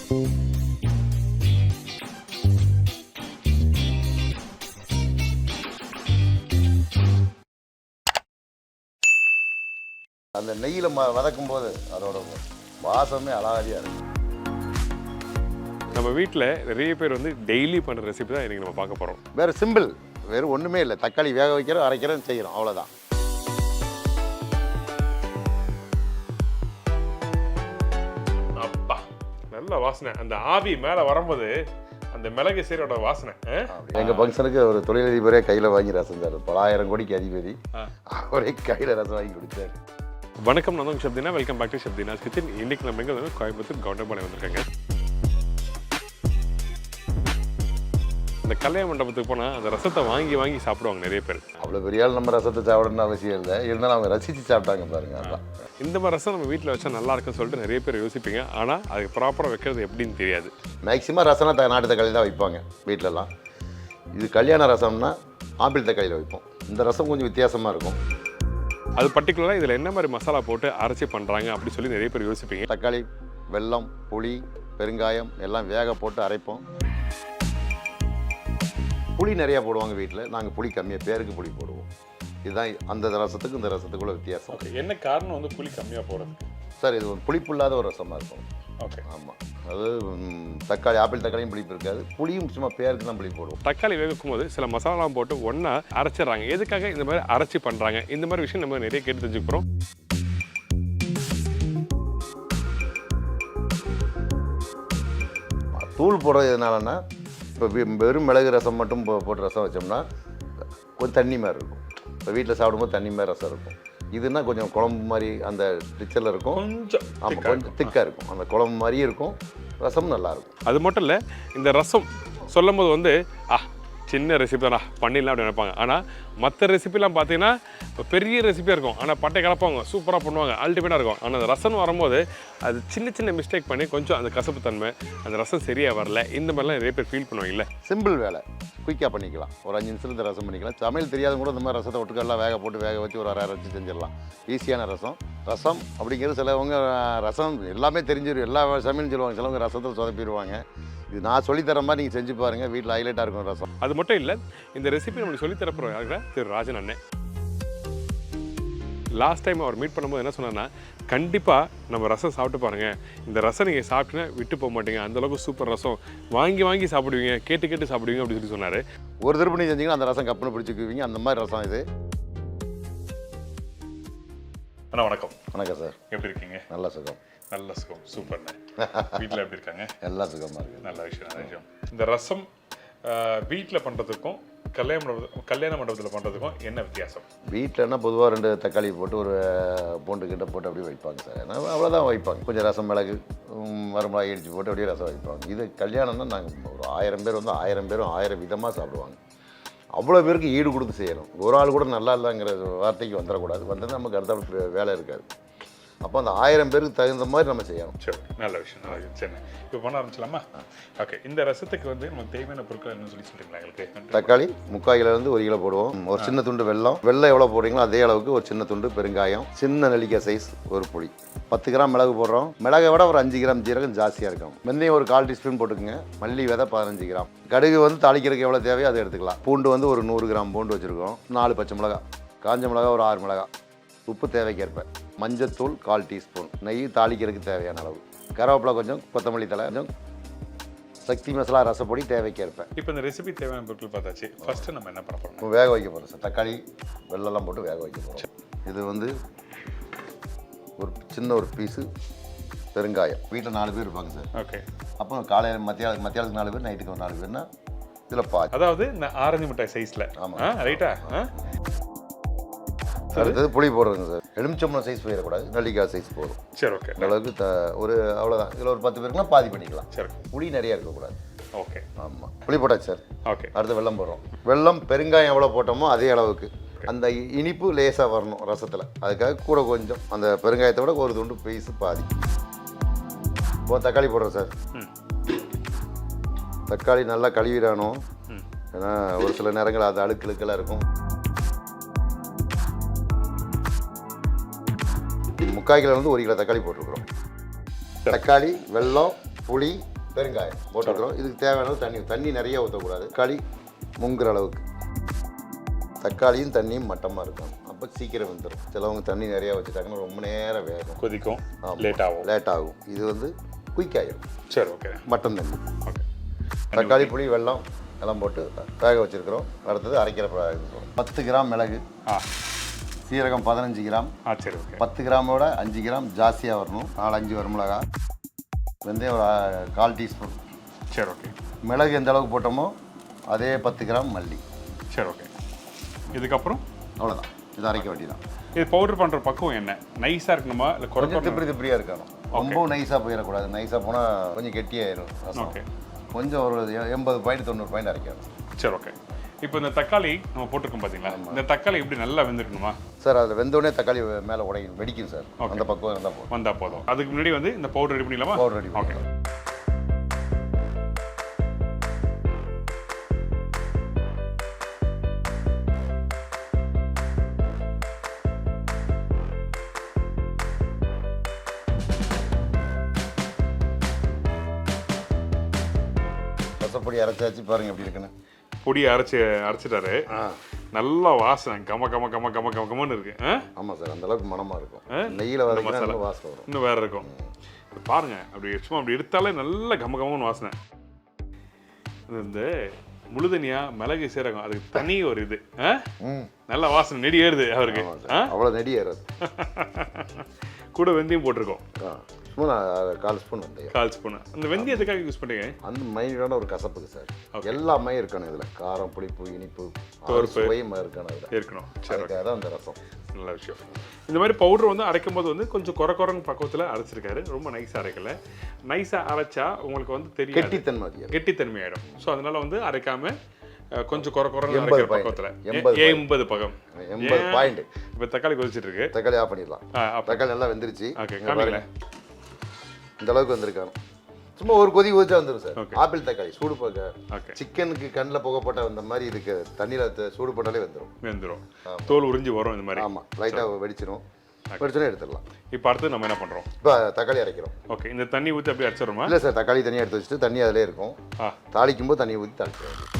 அந்த நெய்யில் வதக்கும் போது அதோட வாசமே அழகாதியாக இருக்கும். நம்ம வீட்டில் நிறைய பேர் வந்து டெய்லி பண்ணுற ரெசிபி தான் இன்றைக்கி நம்ம பார்க்க போகிறோம். வேறு சிம்பிள், வேறு ஒன்றுமே இல்லை. தக்காளி வேக வைக்கிறோம், அரைக்கிறோம், செய்கிறோம், அவ்வளோதான். அப்பா நல்ல வாசனை, அந்த ஆவி மேலே வரும்போது அந்த மிளகு சீரோட வாசனை. எங்கள் ஃபங்க்ஷனுக்கு ஒரு தொழிலதிபரே கையில் வாங்கி ரசம் தரார். பல ஆயிரம் கோடிக்கு அதிபதி அவரே கையில் ரசம் வாங்கி கொடுத்தாரு. வணக்கம், நான் தான் Shabdina. Welcome back to Shabdina's kitchen. இன்னைக்கு நம்ம எங்கே வந்து கோயம்புத்தூர் கவுண்டர்பாளையம் வந்திருக்காங்க. இந்த கல்யாண மண்டபத்துக்கு போனால் அந்த ரசத்தை வாங்கி வாங்கி சாப்பிடுவாங்க நிறைய பேர். அவ்வளோ பெரிய ஆள் நம்ம ரசத்தை சாப்பிடணும்னு அவசியம் இல்லை, இருந்தாலும் அவங்க ரசித்து சாப்பிட்டாங்க பாருங்க. அதான் இந்த மாதிரி ரசம் நம்ம வீட்டில் வச்சா நல்லா இருக்குன்னு சொல்லிட்டு நிறைய பேர் யோசிப்பீங்க. ஆனால் அதுக்கு ப்ராப்பராக வைக்கிறது எப்படின்னு தெரியாது. மேக்ஸிமம் ரசம்னா நாட்டு தக்காளி தான் வைப்பாங்க வீட்டிலலாம். இது கல்யாண ரசம்னா ஆப்பிள் தக்காளியில் வைப்போம். இந்த ரசம் கொஞ்சம் வித்தியாசமாக இருக்கும். அது பர்டிகுலராக இதில் என்ன மாதிரி மசாலா போட்டு அரைச்சி பண்ணுறாங்க அப்படி சொல்லி நிறைய பேர் யோசிப்பீங்க. தக்காளி, வெல்லம், புளி, பெருங்காயம் எல்லாம் வேக போட்டு அரைப்போம். புளி நிறையா போடுவாங்க வீட்டில். நாங்கள் புளி கம்மியாக, பேருக்கு புளி போடுவோம். இதுதான் அந்த ரசத்துக்கு இந்த ரசத்துக்குள்ள வித்தியாசம். என்ன காரணம் வந்து புளி கம்மியாக போடுறது சார்? இது ஒரு புளிப்பு இல்லாத ஒரு ரசமாக இருக்கும். ஓகே, ஆமாம். அதாவது தக்காளி, ஆப்பிள் தக்காளியும் புளிப்பு இருக்காது, புளியும் சும்மா பேருக்கு தான் புளி போடுவோம். தக்காளி வேகும் போது சில மசாலாலாம் போட்டு ஒன்றா அரைச்சிட்றாங்க. எதுக்காக இந்த மாதிரி அரைச்சி பண்ணுறாங்க? இந்த மாதிரி விஷயம் நம்ம நிறைய கேட்டு தெரிஞ்சுக்கிறோம். தூள் போடுறது எதனாலன்னா, இப்போ வெறும் மிளகு ரசம் மட்டும் போட்டு ரசம் வச்சோம்னா கொஞ்சம் தண்ணி மாதிரி இருக்கும். இப்போ வீட்டில் சாப்பிடும்போது தண்ணி மாதிரி ரசம் இருக்கும். இதுனா கொஞ்சம் குழம்பு மாதிரி அந்த டிச்சரில் இருக்கும். ஆமாம், கொஞ்சம் திக்காக இருக்கும். அந்த குழம்பு மாதிரியும் இருக்கும், ரசம் நல்லாயிருக்கும். அது மட்டும் இல்லை, இந்த ரசம் சொல்லும் போது வந்து சின்ன ரெசிபி தானா பண்ணிடலாம் அப்படின்னு நினைப்பாங்க. ஆனால் மற்ற ரெசிபிலாம் பார்த்தீங்கன்னா பெரிய ரெசிபியாக இருக்கும். ஆனால் பட்டை கலப்பாங்க, சூப்பராக பண்ணுவாங்க, அல்டிமேட்டாக இருக்கும். ஆனால் அந்த ரசம் வரும்போது அது சின்ன சின்ன மிஸ்டேக் பண்ணி கொஞ்சம் அந்த கசப்பு தன்மை, அந்த ரசம் சரியாக வரல, இந்த மாதிரிலாம் நிறைய பேர் ஃபீல் பண்ணுவாங்க. இல்லை, சிம்பிள் வேலை, குயிக்காக பண்ணிக்கலாம். ஒரு 5 நிமிஷத்தில் இந்த ரசம் பண்ணிக்கலாம். சமையல் தெரியாத கூட இந்த மாதிரி ரசத்தை ஒட்டுக்கெல்லாம் வேக போட்டு வேக வச்சு ஒரு அரை வச்சு செஞ்சிடலாம். ஈஸியான ரசம். ரசம் அப்படிங்கிறது சிலவங்க ரசம் எல்லாமே தெரிஞ்சிடும், எல்லா சமையலும் சொல்லுவாங்க. சிலவங்க ரசத்தில் சொதப்பிடுவாங்க. இது நான் சொல்லித்தர மாதிரி நீங்கள் செஞ்சு பாருங்கள், வீட்டில் ஹைலைட்டாக இருக்கும் ரசம். அது மட்டும் இல்லை, இந்த ரெசிபி நம்மளுக்கு சொல்லித்தரப்போகிற யாருன்னா திரு ராஜன் அண்ணன். லாஸ்ட் டைம் அவர் மீட் பண்ணும்போது என்ன சொன்னார்னா, கண்டிப்பாக நம்ம ரசம் சாப்பிட்டு பாருங்கள், இந்த ரசம் நீங்கள் சாப்பிட்டுனா விட்டு போக மாட்டீங்க, அந்தளவுக்கு சூப்பர் ரசம், வாங்கி வாங்கி சாப்பிடுவீங்க, கேட்டு கேட்டு சாப்பிடுவீங்க அப்படின்னு சொல்லி சொன்னார். ஒரு திருப்பி நீங்கள் செஞ்சீங்கன்னா அந்த ரசம் கப்புன்னு பிடிச்சிக்குவீங்க. அந்த மாதிரி ரசம் இது. அண்ணா வணக்கம். வணக்கம் சார், எப்படி இருக்கீங்க? நல்ல சுகம். நல்ல சுகம், சூப்பர்ண்ணே. வீட்டில் எப்படி இருக்காங்க? எல்லா சுகமாக இருக்குது. நல்ல விஷயம், நல்ல விஷயம். இந்த ரசம் வீட்டில் பண்ணுறதுக்கும் கல்யாண மண்டபத்தில் பண்ணுறதுக்கும் என்ன வித்தியாசம்? வீட்டிலன்னா பொதுவாக 2 தக்காளி போட்டு ஒரு பூண்டு கிட்ட போட்டு அப்படியே வைப்பாங்க சார். ஏன்னா அவ்வளோதான் வைப்பாங்க. கொஞ்சம் ரசம், மிளகு, மரமிளகாய் இடிச்சு போட்டு அப்படியே ரசம் வைப்பாங்க. இது கல்யாணம்னா நாங்கள் ஒரு 1000 பேர் வந்து 1000 பேரும் 1000 விதமாக சாப்பிடுவாங்க. அவ்வளோ பேருக்கு ஈடு கொடுத்து செய்யணும். ஒரு ஆள் கூட நல்லா இல்லைங்கிற வார்த்தைக்கு வந்துடக்கூடாது. வந்து நமக்கு அடுத்த வேலை இருக்காது. அப்போ அந்த 1000 பேருக்கு தகுந்த மாதிரி நம்ம செய்யணும். சரி, நல்ல விஷயம், நல்ல விஷயம். சரி, இப்போ பண்ண ஆரம்பிச்சலாமா? ஓகே. இந்த ரசத்துக்கு வந்து நமக்கு தேவையான பொருட்கள் என்ன சொல்லிங்களா எங்களுக்கு? தக்காளி 3/4 கிலோலேருந்து 1 கிலோ போடுவோம். ஒரு சின்ன துண்டு வெல்லம் எவ்வளோ போடுறீங்களோ அதே அளவுக்கு ஒரு சின்ன துண்டு பெருங்காயம், சின்ன நெல்லிக்காய் சைஸ் ஒரு புளி, 10 கிராம் மிளகு போடுறோம். மிளகை விட ஒரு 5 கிராம் ஜீரகம் ஜாஸ்தியாக இருக்கும். வெந்தயம் ஒரு 1/4 டீஸ்பூன் போட்டுக்கோங்க. மல்லி விதை 15 கிராம். கடுகு வந்து தாளிக்கிறதுக்கு எவ்வளோ தேவையோ அதை எடுத்துக்கலாம். பூண்டு வந்து ஒரு 100 கிராம் பூண்டு வச்சுருக்கோம். 4 பச்சை மிளகா, காஞ்ச மிளகா ஒரு 6 மிளகா, உப்பு தேவைக்கேற்ப, மஞ்சத்தூள் 1/4 டீஸ்பூன், நெய் தாளிக்கிறதுக்கு தேவையான அளவு, கருவேப்பிலை கொஞ்சம், கொத்தமல்லி தலை கொஞ்சம், சக்தி மசாலா ரசப்பொடி தேவைக்கேற்ப. இப்போ இந்த ரெசிபி தேவையான பொருட்கள் பார்த்தாச்சு. ஃபஸ்ட்டு நம்ம என்ன பண்ண போகிறோம்? வேக வைக்க போகிறோம் சார். தக்காளி வெள்ளெல்லாம் போட்டு வேக வைக்க போகிறோம். இது வந்து ஒரு சின்ன ஒரு பீஸு பெருங்காயம். வீட்டில் 4 பேர் இருப்பாங்க சார். ஓகே. அப்போ காலையில் மத்தியானத்துக்கு 4 பேர், நைட்டுக்கு ஒரு 4 பேர்னா இதில் பாதி. அதாவது இந்த ஆரஞ்சு மிட்டாய் சைஸில். ஆமாம், ரைட்டா? அடுத்தது புளி போடுறதுங்க சார். எலுமிச்சம்பழம் சைஸ் போயிடக்கூடாது, நெல்லிக்காய் சைஸ் போதும். சரி, ஓகே. அளவுக்கு ஒரு அவ்வளோதான். இதில் ஒரு 10 பேருக்குனா பாதி பண்ணிக்கலாம். சரி, புளி நிறையா இருக்கக்கூடாது. ஓகே. ஆமாம், புளி போட்டாச்சு சார். ஓகே. அடுத்து வெல்லம் போடுறோம். வெல்லம் பெருங்காயம் எவ்வளோ போட்டோமோ அதே அளவுக்கு. அந்த இனிப்பு லேசாக வரணும் ரசத்தில், அதுக்காக கூட கொஞ்சம் அந்த பெருங்காயத்தை விட ஒரு துண்டு பீஸு பாதி. இப்போ தக்காளி போடுறோம் சார். தக்காளி நல்லா கழுவிடணும். ஏன்னா ஒரு சில நேரங்கள் அது அழுக்கெல்லாம் இருக்கும். 3/4 கிலோ வந்து 1 கிலோ தக்காளி போட்டுருக்குறோம். தக்காளி, வெல்லம், புளி, பெருங்காயம் போட்டுக்கிறோம். இதுக்கு தேவையான தண்ணி நிறைய ஊற்றக்கூடாது. தக்காளி முங்குற அளவுக்கு. தக்காளியும் தண்ணியும் மட்டமாக இருக்கும், அப்போ சீக்கிரம் வந்துடும். சிலவங்க தண்ணி நிறையா வச்சுட்டாங்கன்னா ரொம்ப நேரம் வேகும், கொதிக்கும், லேட் ஆகும். இது வந்து குயிக் ஆகிடும். சரி, ஓகே. மட்டன் தண்ணி. ஓகே. தக்காளி புளி வெல்லம் எல்லாம் போட்டு வேக வச்சுருக்கிறோம். அடுத்தது அரைக்கிற 10 கிராம் மிளகு, சீரகம் 15 கிராம். சரி, ஓகே. 10 கிராமோட 5 கிராம் ஜாஸ்தியாக வரணும். 4-5 வரமிளகா. வெந்தயம் ஒரு 1/4 டீஸ்பூன். சரி, ஓகே. மிளகு எந்த அளவுக்கு போட்டோமோ அதே 10 கிராம் மல்லி. சரி, ஓகே. இதுக்கப்புறம் அவ்வளோதான். இது அரைக்க வேண்டியதான். இது பவுடர் பண்ணுற பக்குவம் என்ன? நைஸாக இருக்கணுமா இல்லை கொஞ்சம் திப்பிரியாக இருக்கணும். ரொம்ப நைஸாக போயிடக்கூடாது. நைஸாக போனால் கொஞ்சம் கெட்டியாயிரும். ஓகே. கொஞ்சம் ஒரு 80 பாயிண்ட் 90 பாயிண்ட் அரைக்கணும். சரி, ஓகே. இப்போ இந்த தக்காளி நம்ம போட்டிருக்கோம் பார்த்தீங்களா, இந்த தக்காளி எப்படி நல்லா வெந்துருக்கணுமா சார்? அதில் வெந்தோடனே தக்காளி மேலே வெடிக்கும் சார். அந்த பக்குவம் வந்தால் போதும். அதுக்கு முன்னாடி வந்து இந்த பவுடர் ரெடி பண்ணிடலாமா? Powder ready. ஓகே. ரசப்பொடி அரைச்சாச்சு பாருங்க எப்படி இருக்குன்னு. பொடியை அரைச்சிட்டாரு. நல்லா வாசனை கம கம கம கம கம கமன்னு இருக்கு. ஆமாம் சார், அந்த அளவுக்கு மனமாக இருக்கும். நெய்யில் மசாலா வாசனை வரும். இன்னும் வேற இருக்கும். பாருங்க, அப்படி சும்மா அப்படி எடுத்தாலே நல்ல கம கமன்னு வாசனை. இந்த முழுதனியா மிளகு சீரகம் அதுக்கு தனி ஒரு இது நல்ல வாசனை நெடி ஏறுது அவருக்கு. அவ்வளோ நெடி ஏறுது. கூட வெந்தயம் போட்டிருக்கோம். சும்மா 1/4 ஸ்பூன் வெந்தயம். 1/4 ஸ்பூன். அந்த வெந்தயம் எதுக்காக யூஸ் பண்ணுறீங்க? அந்த மைனோட ஒரு கசப்புக்கு சார். எல்லாமே இருக்கணும் இதில். காரம், புளிப்பு, இனிப்பு, சுவையும் இருக்கணும். அதுக்காக தான் அந்த ரசம். நல்ல விஷயம். இந்த மாதிரி பவுடர் வந்து அரைக்கும் போது வந்து கொஞ்சம் குறைன்னு பக்குவத்தில் அரைச்சிருக்காரு. ரொம்ப நைஸாக அரைக்கல. நைஸாக அரைச்சா உங்களுக்கு வந்து தெரியும் கெட்டித்தன்மை ஆகிடும். ஸோ அதனால வந்து அரைக்காம கொஞ்சம் குறைன்னு அரைக்கிற பக்கத்தில் 80 பக்கம் 80 பாயிண்ட். இப்போ தக்காளி கொதிச்சிட்டு இருக்கு. தக்காளி ஆஃப் பண்ணிடலாம். தக்காளி நல்லா வெந்துருச்சு. ஓகே, காமிக்கல. இந்த அளவுக்கு வந்திருக்காங்க. சும்மா ஒரு கொதி கொதிச்சா வந்துடும் சார். ஆப்பிள் தக்காளி சூடு பார்க்க சிக்கனுக்கு கண்ணில் புகப்பட்ட அந்த மாதிரி இதுக்கு தண்ணியில் சூடு போட்டாலே வெந்துடும். தோல் உறிஞ்சி வரும் இந்த மாதிரி. ஆமாம், லைட்டாக வெடிச்சிடும். எடுத்துடலாம். இப்போ அடுத்து நம்ம என்ன பண்ணுறோம்? இப்போ தக்காளி அரைக்கிறோம். ஓகே. இந்த தண்ணி ஊற்றி அப்படியே அரைச்சிடுமா? இல்லை சார், தக்காளி தனியாக எடுத்து வச்சுட்டு தண்ணி அதிலே இருக்கும். தாளிக்கும் போது தண்ணி ஊற்றி தாளிச்சிடும்.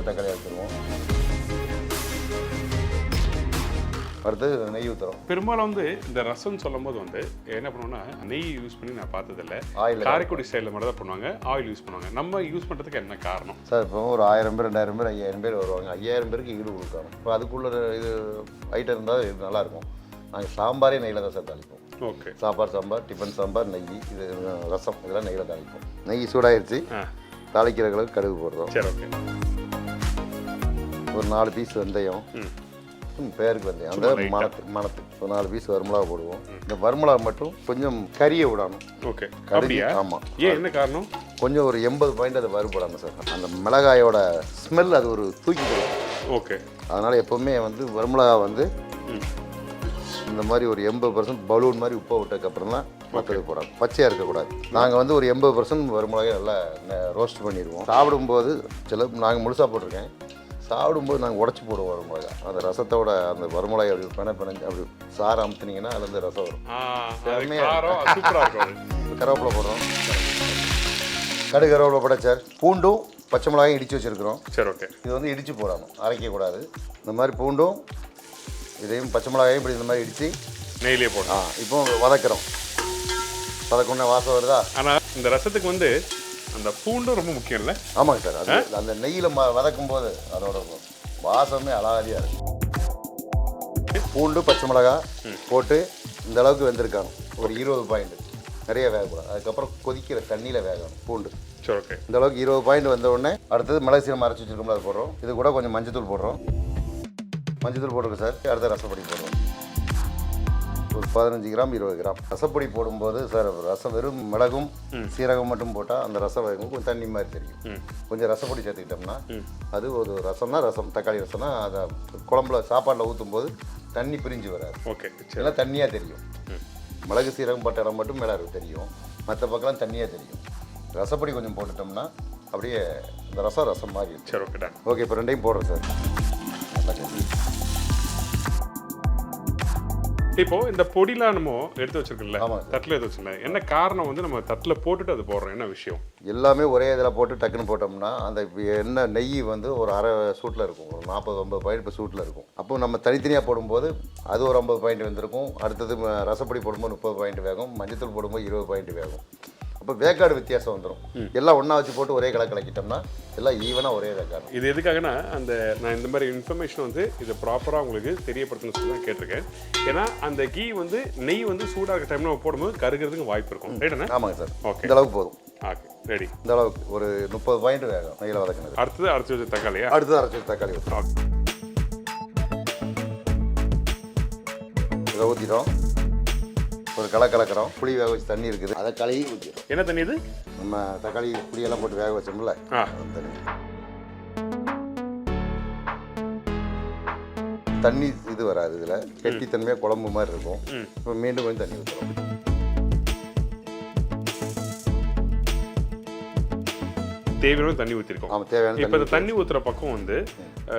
தக்காளி எடுத்துருவோம். அடுத்து நெய் ஊற்றுறோம். பெரும்பாலும் வந்து இந்த ரசம் சொல்லும் போது வந்து என்ன பண்ணுவோம்னா நெய் யூஸ் பண்ணி நான் பார்த்ததில்ல. காரைக்குடி ஸ்டைலில் மட்டும் தான் பண்ணுவாங்க. ஆயில் யூஸ் பண்ணுவாங்க. நம்ம யூஸ் பண்ணுறதுக்கு என்ன காரணம் சார்? இப்போ ஒரு 1000 பேர் 2000 பேர் 5000 பேர் வருவாங்க. 5000 பேருக்கு ஈடு கொடுக்கணும். இப்போ அதுக்குள்ள இது ஐட்டம் இருந்தால் இது நல்லாயிருக்கும். நாங்கள் சாம்பாரே நெய்யில் தான் சார் தாளிப்போம். ஓகே. சாம்பார், டிஃபன் சாம்பார், நெய், இது ரசம் இதெல்லாம் நெய்யில் தாளிப்போம். நெய் சூடாயிருச்சு. தாளிக்கிற அளவுக்கு கடுகு போடுறோம். சரி, ஓகே. ஒரு 4 பீஸ் வெந்தயம், பேருக்கு வெந்தயம், அந்த மணத்துக்கு ஒரு 4 பீஸ் வரமிளகா போடுவோம். இந்த வரமிளகா மட்டும் கொஞ்சம் கறியை விடணும். ஓகே. கறி. ஆமாம். ஏன், என்ன காரணம்? கொஞ்சம் ஒரு 80 பாயிண்ட் அதை வறுபடாமல் சார். அந்த மிளகாயோட ஸ்மெல் அது ஒரு தூக்கி கொடுக்கும். ஓகே. அதனால் எப்போவுமே வந்து வரமிளகா வந்து இந்த மாதிரி ஒரு 80% பலூன் மாதிரி உப்பை விட்டதுக்கப்புறம் தான் மற்றது போடாது. பச்சையாக இருக்கக்கூடாது. நாங்கள் வந்து ஒரு 80% வரமிளகாயை நல்லா ரோஸ்ட் பண்ணிடுவோம். சாப்பிடும்போது நாங்கள் முழுசாக போட்டிருக்கேன். சாப்பிடும்போது நாங்கள் உடச்சி போடுவோம் வரமிளகா. அந்த ரசத்தோட அந்த வரமிளகாய் அப்படி பிணைஞ்சு அப்படி சாறு அமுத்துனீங்கன்னா அதுலேருந்து ரசம் வரும். கருவேப்பிலை போடுறோம். கடுகு கருவேப்பிலை போட சார். பூண்டும் பச்சை மிளகாயும் இடித்து வச்சுருக்கிறோம். சரி, ஓகே. இது வந்து இடித்து போடணும், அரைக்கக்கூடாது. இந்த மாதிரி பூண்டும் இதையும் பச்சை மிளகாயும் இப்படி இந்த மாதிரி இடித்து நெய்லேயே போடணும். இப்போ வதக்குறோம். வதக்கணுன்னா வாசம் வருதா? ஆனால் இந்த ரசத்துக்கு வந்து அந்த பூண்டும் ரொம்ப முக்கியம் இல்லை? ஆமாங்க சார். அது அந்த நெய்யில் வதக்கும் போது அதோட வாசமே அழகாதியாக இருக்கும். பூண்டு பச்சை மிளகா போட்டு இந்த அளவுக்கு வெந்திருக்காங்க. ஒரு 20 பாயிண்ட். நிறைய வேகக்கூடாது. அதுக்கப்புறம் கொதிக்கிற தண்ணியில் வேகணும் பூண்டு. சரி, ஓகே. இந்த அளவுக்கு 20 பாயிண்ட் வந்த உடனே அடுத்தது மிளகு சீரகம் அரைச்சி வச்சுருக்கோம்ல அது போடுறோம். இது கூட கொஞ்சம் மஞ்சத்தூள் போடுறோம். மஞ்சத்தூள் போட்டுருக்கு சார். அடுத்த ரசப்பொடி போடுறோம். ஒரு 15 கிராம் 20 கிராம் ரசப்பொடி போடும்போது சார் ரசம் வெறும் மிளகும் சீரகம் மட்டும் போட்டால் அந்த ரசம் வேகும் கொஞ்சம் தண்ணி மாதிரி தெரியும். கொஞ்சம் ரசப்பொடி சேர்த்துக்கிட்டோம்னா அது ஒரு ரசம்னா ரசம், தக்காளி ரசம்னா அதை குழம்புல சாப்பாட்டில் ஊற்றும் போது தண்ணி பிரிஞ்சு வராது. ஓகே, சரி. எல்லாம் தண்ணியாக தெரியும். மிளகு சீரகம் பட்ட இடம் மட்டும் மிளகு தெரியும், மற்ற பக்கம்லாம் தண்ணியாக தெரியும். ரசப்பொடி கொஞ்சம் போட்டுட்டோம்னா அப்படியே இந்த ரசம் மாதிரி இருக்கும். சரி, ஓகேடா. ஓகே, இப்போ ரெண்டையும் போடுறேன் சார். நல்லா கட்டி. இப்போ இந்த பொடிலாம் நம்ம எடுத்து வச்சிருக்கோம்ல, ஆமாம் சார். தட்டில் எடுத்து வச்சிருக்கோம், என்ன காரணம் வந்து நம்ம தட்டில் போட்டுட்டு அது போடுறோம், என்ன விஷயம்? எல்லாமே ஒரே இதில் போட்டு டக்குன்னு போட்டோம்னா அந்த எண்ணெய் நெய் வந்து ஒரு அரை சூட்டில் இருக்கும், ஒரு 40-50 பாயிண்ட் இப்போ சூட்டில் இருக்கும். அப்போ நம்ம தனித்தனியாக போடும்போது அது ஒரு 50 பாயிண்ட் வந்திருக்கும். அடுத்தது ரசப்பொடி போடும்போது 30 பாயிண்ட் வேகும், மஞ்சத்தூள் போடும்போது 20 பாயிண்ட் வேகும். அப்போ வேக்காடு வித்தியாசம் வந்துடும். எல்லாம் ஒன்றா வச்சு போட்டு ஒரே கலக்கிட்டோம்னா எல்லாம் ஈவனாக ஒரே வேக்காடு. இது எதுக்காகனா நான் இந்த மாதிரி இன்ஃபர்மேஷன் வந்து இதை ப்ராப்பராக உங்களுக்கு தெரியப்படுத்தணும்னு சொல்லி தான் கேட்டிருக்கேன். ஏன்னா அந்த கீ வந்து நெய் வந்து சூடாக இருக்க டைமில் நம்ம போடும்போது கருகிறதுக்கு வாய்ப்பு இருக்கும். ரைட்டுண்ணே? ஆமாங்க சார். ஓகே, இந்த அளவுக்கு போதும். Okay, ready. இந்த அளவுக்கு ஒரு 30 பாயிண்ட் வேகும் நெய்யில் வதக்கினது. அடுத்தது அரைச்சி வச்ச தக்காளியா? அடுத்தது அரைச்சி வச்ச தக்காளி ஊற்றுறோம். இதை ஊற்றிட்டோம், ஒரு கலக்கிறோம். புளி வேக வச்சு தண்ணி இருக்குது, அதை கழுவி ஊற்றிடும். என்ன தண்ணி இது? நம்ம தக்காளி புளியெல்லாம் போட்டு வேக வச்சோம்ல, தண்ணி இது வராது. இதில் கெட்டித்தன்மையாக குழம்பு மாதிரி இருக்கும். இப்போ மீண்டும் கொஞ்சம் தண்ணி ஊற்றுறோம். தேவையான தண்ணி ஊற்றிருக்கோம். ஆமாம், தேவையான. இப்போ இந்த தண்ணி ஊற்றுற பக்கம் வந்து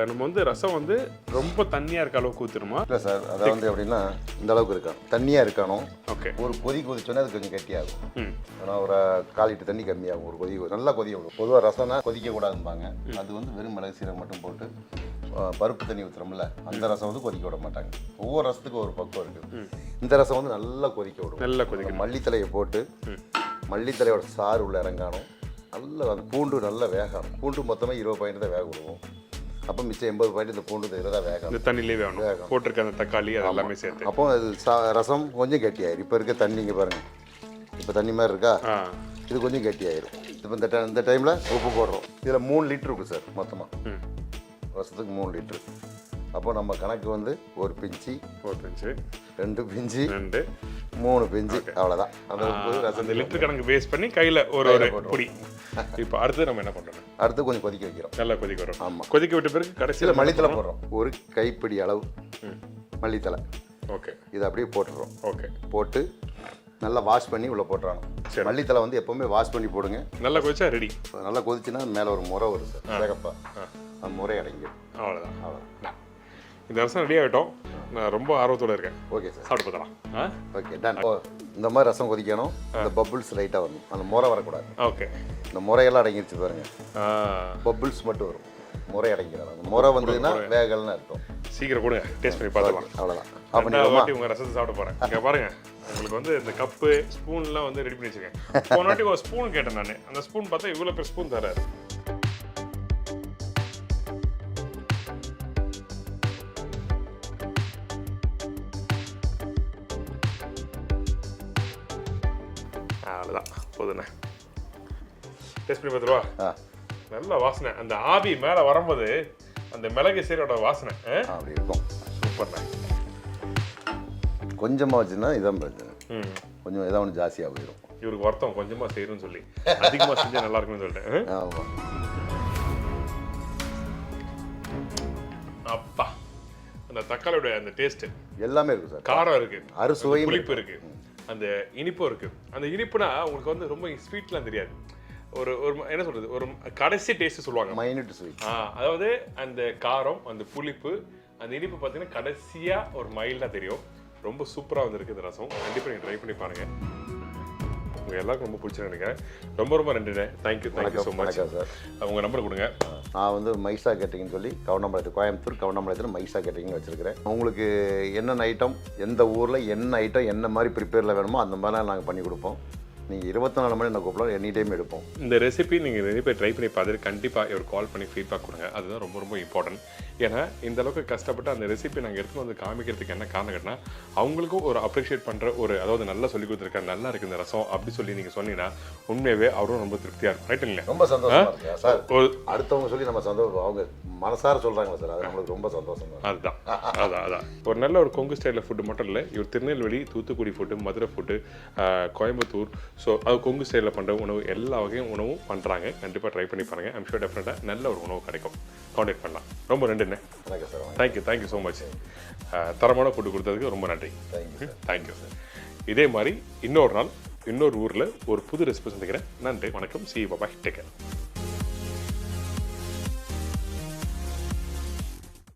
நம்ம வந்து ரசம் வந்து ரொம்ப தண்ணியாக இருக்க அளவுக்கு ஊற்றுருமா? இல்லை சார், அதை வந்து எப்படின்னா இந்த அளவுக்கு இருக்கணும், தண்ணியாக இருக்கணும். ஓகே, ஒரு கொதிச்சோன்னே அது கொஞ்சம் கெட்டியாகும். ஆனால் ஒரு 1/4 லிட்டர் தண்ணி கம்மியாகும். ஒரு நல்லா கொதிக்க விடும். பொதுவாக ரசம்னா கொதிக்கக்கூடாதும்பாங்க. அது வந்து வெறும் மிளகு சீரகம் மட்டும் போட்டு பருப்பு தண்ணி ஊற்றுறோம்ல, அந்த ரசம் வந்து கொதிக்க விட மாட்டாங்க. ஒவ்வொரு ரசத்துக்கும் ஒரு பக்கம் இருக்குது. இந்த ரசம் வந்து நல்லா கொதிக்க விடும். நல்லா கொதிக்க மல்லித்தலையை போட்டு மல்லித்தலையோட சாறு உள்ள இறங்காணும். நல்லா அந்த பூண்டு நல்லா வேகணும். பூண்டு மொத்தமாக 20 பாயிண்ட் தான் வேக விடுவோம். அப்போ மிச்சம் 80 பாயிண்ட் இந்த பூண்டு இதில் தான் வேகணும். இந்த தண்ணியிலே வேகணும். போட்டிருக்க அந்த தக்காளி அது எல்லாமே சேர்த்து. அப்போ அது ரசம் கொஞ்சம் கெட்டியாயிரும். இப்போ இருக்க தண்ணி இங்கே பாருங்கள், இப்போ தண்ணி மாதிரி இருக்கா, இது கொஞ்சம் கெட்டியாயிரும். இப்போ இந்த டைமில் உப்பு போடுறோம். இதில் 3 லிட்டர் இருக்குது சார் மொத்தமாக. ரசத்துக்கு 3 லிட்டரு. அப்போ நம்ம கணக்கு வந்து ஒரு பிஞ்சு, 2 பிஞ்சு, 3 பிஞ்சு, அவ்வளோதான். அந்த ரசம் லிட்டர் கணக்கு பேஸ் பண்ணி கையில் ஒரு பொடி. இப்போ அடுத்து நம்ம என்ன பண்ணுறோம்? அடுத்து கொஞ்சம் கொதிக்க வைக்கிறோம். நல்லா கொதிக்க வரும். ஆமாம், கொதிக்க விட்ட பிறகு கடைசியில் மல்லித்தலை போடுறோம். ஒரு கைப்பிடி அளவு மல்லித்தலை. ஓகே, இதை அப்படியே போட்டுடுறோம். ஓகே, போட்டு நல்லா வாஷ் பண்ணி உள்ளே போட்டுறாங்க. மல்லித்தலை வந்து எப்போவுமே வாஷ் பண்ணி போடுங்க. நல்லா கொதிச்சா ரெடி. நல்லா கொதிச்சுன்னா மேலே ஒரு முறை வரும் சார், வேகப்பா, அந்த முறை அடங்கிடும். அவ்வளோதான். இந்த ரசம் ரெடி ஆகிட்டோம். நான் ரொம்ப ஆர்வத்தோடு இருக்கேன். ஓகே சார், சாப்பிட்டு பார்க்கலாம். Okay, done. இந்த மாதிரி ரசம் கொதிக்கணும். இந்த பப்புள்ஸ் லைட்டாக வரணும், அந்த முறை வரக்கூடாது. ஓகே, இந்த முறையெல்லாம் அடங்கிடுச்சு பாருங்க. பப்புள்ஸ் மட்டும் வரும், முறை அடங்கிடும். அந்த முறை வந்ததுன்னா வேகல்னு அர்த்தம். சீக்கிரம் கொடுங்க, டேஸ்ட் பண்ணி பார்த்துக்கலாம். அவ்வளோதான். அப்போ உங்கள் ரசத்தை சாப்பிட போகிறேன். இங்கே பாருங்கள், உங்களுக்கு வந்து இந்த கப்பு ஸ்பூன்லாம் வந்து ரெடி பண்ணி வச்சுருக்கேன். போன வாட்டி ஒரு ஸ்பூன் கேட்டேன் நான். அந்த ஸ்பூன் பார்த்தா இவ்வளோ பேர் ஸ்பூன் தராரு. அவ்வளோதான், போதுண்ணே. டேஸ்ட் பண்ணி பார்த்துருவா. நல்ல வாசனை. அந்த ஆவி மேலே வரும்போது அந்த மிளகு சீரோட வாசனை அப்படி இருக்கும். சூப்பர்ண்ணே. கொஞ்சமாக வச்சுன்னா இதான் பிரச்சனை. கொஞ்சம் ஏதாவது ஒன்று ஜாஸ்தியாக போயிடும். இவருக்கு வருத்தம் கொஞ்சமாக செய்யணும்னு சொல்லி அதிகமாக செஞ்சால் நல்லா இருக்குன்னு சொல்லிட்டேன். ஆமாம். அப்பா, அந்த தக்காளியோட அந்த டேஸ்ட்டு எல்லாமே இருக்குது சார். காரம் இருக்குது, அறுசுவை, புளிப்பு இருக்குது, அந்த இனிப்பும் இருக்குது. அந்த இனிப்புனா உங்களுக்கு வந்து ரொம்ப ஸ்வீட்லாம் தெரியாது. ஒரு என்ன சொல்கிறது, ஒரு கடைசி டேஸ்ட்டு சொல்லுவாங்க, மைனட் ஸ்வீட். அதாவது அந்த காரம், அந்த புளிப்பு, அந்த இனிப்பு பார்த்தீங்கன்னா கடைசியாக ஒரு மைல்டாக தெரியும். ரொம்ப சூப்பராக வந்துருக்கு இந்த ரசம். கண்டிப்பாக நீங்கள் ட்ரை பண்ணி பாருங்கள். உங்கள் எல்லாருக்கும் ரொம்ப பிடிச்சிருக்கு நினைக்கிறேன். ரொம்ப நன்றிண்ணே. Thank you so much sir. உங்கள் நம்பர் கொடுங்க. நான் வந்து மைசா கேட்டரிங்னு சொல்லி கவுண்டம்பாளையத்து, கோயம்புத்தூர் கவுண்டம்பாளையத்தில் மைசா கேட்டரிங்னு வச்சுருக்கிறேன். உங்களுக்கு என்னென்ன ஐட்டம், எந்த ஊரில் என்ன ஐட்டம் என்ன மாதிரி ப்ரிப்பேரில் வேணுமோ அந்த மாதிரிலாம் நாங்கள் பண்ணி கொடுப்போம். நீங்கள் 24 மணி என்ன கூப்பிடலாம், எனி டைம் எடுப்போம். இந்த ரெசிபி நீங்கள் நிறைய பேர் ட்ரை பண்ணி பார்த்துட்டு கண்டிப்பாக ஒரு கால் பண்ணி ஃபீட்பேக் கொடுங்க. அதுதான் ரொம்ப இம்பார்ட்டன்ட். ஏன்னா இந்த அளவுக்கு கஷ்டப்பட்டு அந்த ரெசிபி நாங்கள் எடுத்துகிட்டு வந்து காமிக்கிறதுக்கு என்ன காரணம் கேட்டால், அவங்களுக்கும் ஒரு அப்ரிஷியேட் பண்ணுற ஒரு, அதாவது நல்லா சொல்லி கொடுத்துருக்கேன், நல்லா இருக்குது இந்த ரசம் அப்படி சொல்லி நீங்கள் சொன்னீங்கன்னா உண்மையாகவே அவரும் ரொம்ப திருப்தியாக இருக்கும். ரைட் இல்லையா? ரொம்ப சந்தோஷம் சார். அடுத்தவங்க சொல்லி நம்ம சந்தோஷம், அவங்க மனசார சொல்கிறாங்களா சார், அது நம்மளுக்கு ரொம்ப சந்தோஷம். அதான் ஒரு நல்ல ஒரு கொங்கு ஸ்டைலில் ஃபுட்டு மட்டும் இல்லை, இவர் Tirunelveli, Thoothukudi food, Madurai food, Coimbatore, so அது கொங்கு ஸ்டைலில் பண்ணுற உணவு எல்லா வகையும் உணவும் பண்ணுறாங்க. கண்டிப்பாக ட்ரை பண்ணி பாருங்கள். ஐம் ஷூர் டெஃபினட்டாக நல்ல ஒரு உணவு கிடைக்கும். காண்டாக்ட் பண்ணலாம். ரொம்ப நன்றிண்ணே. வணக்கம் சார். Thank you so much. தரமான ஃபுட்டு கொடுத்ததுக்கு ரொம்ப நன்றி. Thank you sir. இதே மாதிரி இன்னொரு நாள் இன்னொரு ஊரில் ஒரு புது ரெசிபி சந்திக்கிறேன். நன்றி, வணக்கம். சி பாய், டேக் கேர்.